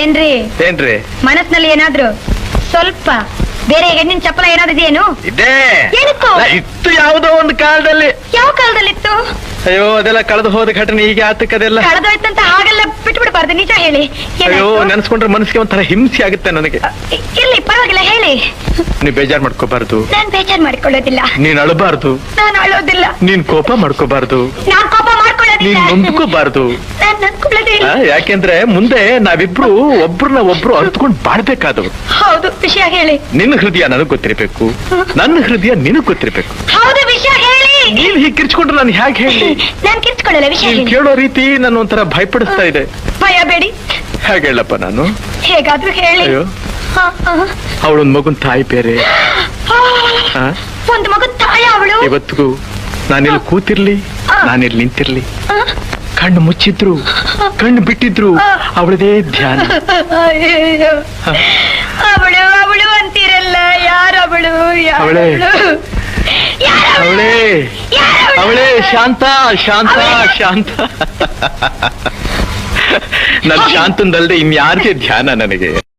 ಏನ್ರಿ ಏನ್ರಿ ಮನಸ್ಸಿನಲ್ಲಿ ಏನಾದ್ರು ಸ್ವಲ್ಪ ಬೇರೆ ಹೆಣ್ಣಿನ ಚಪ್ಪಲ ಏನಾದ್ರು ಇದೆಯೇನು? ಇದೇ ಏನಿತ್ತು? ಇತ್ತು ಯಾವುದೋ ಒಂದು ಕಾಲದಲ್ಲಿ. ಯಾವ ಕಾಲದಲ್ಲಿತ್ತು? ಅಯ್ಯೋ ಅದೆಲ್ಲ ಕಳೆದು ಹೋದ ಘಟನೆ ಈಗ ಆತಕ್ಕದೆಲ್ಲ. ಕಳೆದೋಯ್ತಂತ ಹಾಗೆಲ್ಲ ಬಿಟ್ಟು ಬಿಡಬಾರ್ದು, ನಿಜ ಹೇಳಿ. ಅಯ್ಯೋ ನೆನ್ಸ್ಕೊಂಡ್ರೆ ಮನಸ್ಸಿಗೆ ಒಂಥರ ಹಿಂಸೆ ಆಗುತ್ತೆ ನನಗೆ. ಇರ್ಲಿ ಪರವಾಗಿಲ್ಲ ಹೇಳಿ. ನೀ ಬೇಜಾರ್ ಮಾಡ್ಕೋಬಾರ್ದು. ನಾನ್ ಬೇಜಾರ್ ಮಾಡ್ಕೊಳ್ಳೋದಿಲ್ಲ. ನೀನ್ ಅಳಬಾರ್ದು. ನಾನು ಅಳೋದಿಲ್ಲ. ನೀನ್ ಕೋಪ ಮಾಡ್ಕೋಬಾರ್ದು. ನಾನ್ ಕೋಪ ಮಾಡ್ಕೊಳ್ಳೋದಿಲ್ಲ. ನೀನ್ ನೊಂದ್ಕೋಬಾರ್ದು. ನಾನ್ ನೊಂದ್ಕೊಳ್ಳೋದೇ ಇಲ್ಲ. ಯಾಕೆಂದ್ರೆ ಮುಂದೆ ನಾವಿಬ್ರು ಒಬ್ರನ್ನ ಒಬ್ರು ಅರ್ಥಕೊಂಡು ಬಾಳ್ಬೇಕಾದವ್ರು. ಹೌದು, ವಿಷಯ ಹೇಳಿ. ನಿನ್ನ ಹೃದಯ ನನಗ್ ಗೊತ್ತಿರ್ಬೇಕು, ನನ್ನ ಹೃದಯ ನಿನಗ್ ಗೊತ್ತಿರ್ಬೇಕು. ಹೌದು, ವಿಷಯ ಹೇಳಿ. ನೀನ್ ಹೀಗೆ ಕಿರ್ಚ್ಕೊಂಡ್ರೆ ನಾನು ಹೇಗೆ ಹೇಳಿ? ನಾನ್ ಕಿರ್ಚ್ಕೊಳ್ಳಲ್ಲ, ವಿಷಯ ನೀನ್ ಹೇಳಿ. ಕೇಳೋ ರೀತಿ ನನ್ನ ಒಂಥರ ಭಯಪಡಿಸ್ತಾ ಇದೆ. ಭಯ ಬೇಡಿ. ಹೇಗೆ ಹೇಳಪ್ಪ ನಾನು? ಹೇಗಾದ್ರೂ ಹೇಳಿ. ಅಯ್ಯೋ ಅವಳೊಂದ್ ಮಗುನ್ ತಾಯಿ ಬೇರೆ. ಒಂದು ಮಗು ತಾಯಿ ಅವಳು. ಇವತ್ತಿಗೂ ನಾನಿಲ್ಲಿ ಕೂತಿರ್ಲಿ, ನಾನಿಲ್ಲಿ ನಿಂತಿರ್ಲಿ, ಕಣ್ಣು ಮುಚ್ಚಿದ್ರು ಕಣ್ಣು ಬಿಟ್ಟಿದ್ರು ಅವಳದೇ ಧ್ಯಾನ. ಅವಳು ಅವಳು ಅಂತೀರಲ್ಲ, ಯಾರವಳು? ಅವಳೇ ಅವಳೇ ಅವಳೇ ಶಾಂತ ಶಾಂತ ಶಾಂತ. ನನ್ ಶಾಂತಂದಲ್ದೆ ಇನ್ಯಾರಿಗೆ ಧ್ಯಾನ ನನಗೆ?